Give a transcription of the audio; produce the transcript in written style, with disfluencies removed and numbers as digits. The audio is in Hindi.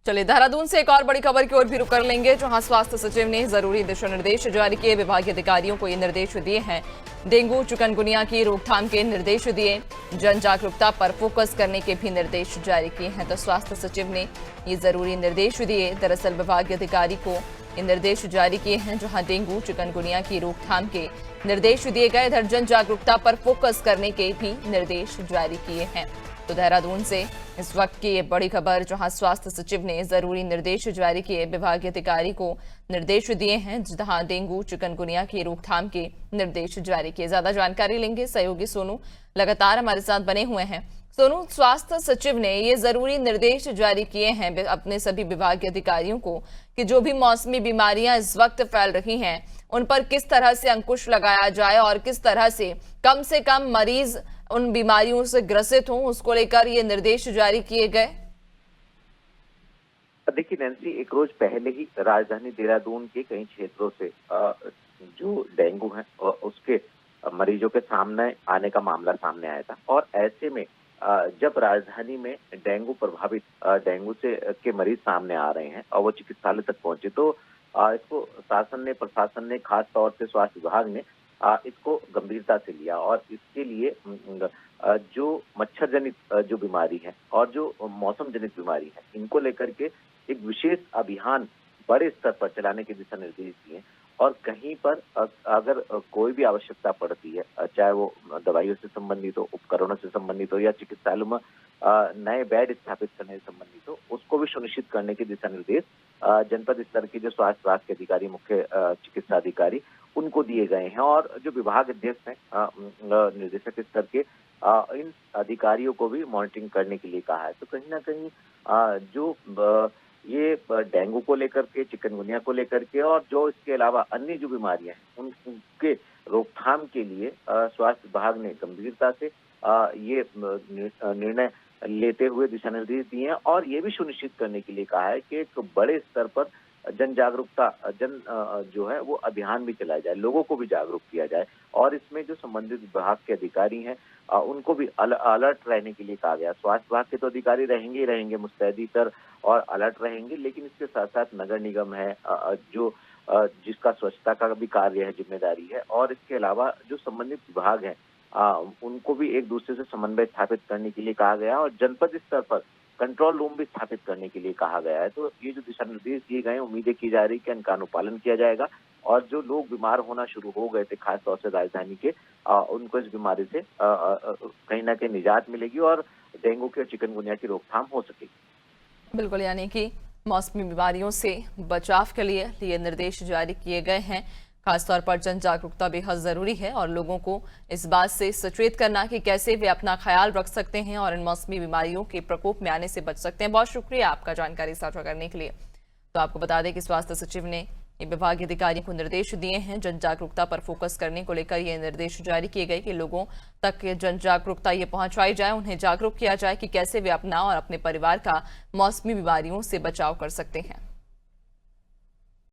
चलिए देहरादून से एक और बड़ी खबर की ओर भी रुख कर लेंगे, जहां स्वास्थ्य सचिव ने जरूरी दिशा निर्देश जारी किए। विभागीय अधिकारियों को ये निर्देश दिए हैं। डेंगू चिकनगुनिया की रोकथाम के निर्देश दिए। जन जागरूकता पर फोकस करने के भी निर्देश जारी किए हैं। तो स्वास्थ्य सचिव ने ये जरूरी निर्देश दिए। दरअसल विभागीय अधिकारी को ये निर्देश जारी किए हैं, जहां डेंगू चिकनगुनिया की रोकथाम के निर्देश दिए गए। इधर जन जागरूकता पर फोकस करने के भी निर्देश जारी किए हैं। तो देहरादून से इस वक्त की ये बड़ी खबर, जहां स्वास्थ्य सचिव ने जरूरी निर्देश जारी किए। विभागीय अधिकारी को निर्देश दिए हैं, जहां डेंगू चिकनगुनिया की रोकथाम के निर्देश जारी किए। ज्यादा जानकारी लेंगे, सहयोगी सोनू लगातार हमारे साथ बने हुए हैं। सोनू, स्वास्थ्य सचिव ने ये जरूरी निर्देश जारी किए हैं अपने सभी विभागीय अधिकारियों को कि जो भी मौसमी बीमारियां इस वक्त फैल रही हैं उन पर किस तरह से अंकुश लगाया जाए और किस तरह से कम मरीज उन बीमारियों से ग्रसित हों, उसको लेकर ये निर्देश जारी किए गए। देखिए नैन्सी, एक रोज पहले ही राजधानी देहरादून के कई क्षेत्रों से जो डेंगू है उसके मरीजों के सामने आने का मामला सामने आया था। और ऐसे में जब राजधानी में डेंगू प्रभावित डेंगू से के मरीज सामने आ रहे हैं और वो चिकित्सालय तक पहुंचे, तो इसको प्रशासन ने खास तौर से स्वास्थ्य विभाग ने इसको गंभीरता से लिया। और इसके लिए जो मच्छर जनित जो बीमारी है और जो मौसम जनित बीमारी है, इनको लेकर के एक विशेष अभियान बड़े स्तर पर चलाने के दिशा निर्देश दिए। और कहीं पर अगर कोई भी आवश्यकता पड़ती है, चाहे वो दवाइयों से संबंधित हो, उपकरणों से संबंधित हो या चिकित्सालयों में नए बेड स्थापित करने से संबंधित हो, उसको भी सुनिश्चित करने के दिशा निर्देश जनपद स्तर के जो स्वास्थ्य विभाग के अधिकारी, मुख्य चिकित्सा अधिकारी, उनको दिए गए हैं। और जो विभाग अध्यक्ष हैं, निर्देशक स्तर के, इन अधिकारियों को भी मॉनिटरिंग करने के लिए कहा है। तो कहीं ना कहीं जो ये डेंगू को लेकर के, चिकनगुनिया को लेकर के और जो इसके अलावा अन्य जो बीमारियां हैं उनके रोकथाम के लिए स्वास्थ्य विभाग ने गंभीरता से ये निर्णय लेते हुए दिशा निर्देश दिए हैं। और ये भी सुनिश्चित करने के लिए कहा है कि एक बड़े स्तर पर जन जागरूकता जो है वो अभियान भी चलाया जाए, लोगों को भी जागरूक किया जाए। और इसमें जो संबंधित विभाग के अधिकारी हैं उनको भी अलर्ट रहने के लिए कहा गया। स्वास्थ्य विभाग के तो अधिकारी रहेंगे ही रहेंगे, मुस्तैदी पर और अलर्ट रहेंगे, लेकिन इसके साथ साथ नगर निगम है जो जिसका स्वच्छता का भी कार्य है, जिम्मेदारी है, और इसके अलावा जो संबंधित विभाग हैं उनको भी एक दूसरे से समन्वय स्थापित करने के लिए कहा गया और जनपद स्तर पर कंट्रोल रूम भी स्थापित करने के लिए कहा गया है। तो ये जो दिशा निर्देश दिए गए हैं, उम्मीदें की जा रही है कि इनका अनुपालन किया जाएगा और जो लोग बीमार होना शुरू हो गए थे, खासतौर से राजधानी के, उनको इस बीमारी से कहीं ना कहीं निजात मिलेगी और डेंगू के और चिकनगुनिया की रोकथाम हो सकेगी। बिल्कुल, यानी कि मौसमी बीमारियों से बचाव के लिए ये निर्देश जारी किए गए हैं। खासतौर पर जन जागरूकता बेहद जरूरी है और लोगों को इस बात से सचेत करना कि कैसे वे अपना ख्याल रख सकते हैं और इन मौसमी बीमारियों के प्रकोप में आने से बच सकते हैं। बहुत शुक्रिया आपका जानकारी साझा करने के लिए। तो आपको बता दें कि स्वास्थ्य सचिव ने विभागीय अधिकारियों को निर्देश दिए हैं। जन जागरूकता पर फोकस करने को लेकर ये निर्देश जारी किए गए कि लोगों तक जन जागरूकता ये पहुंचाई जाए, उन्हें जागरूक किया जाए कि कैसे वे अपना और अपने परिवार का मौसमी बीमारियों से बचाव कर सकते हैं।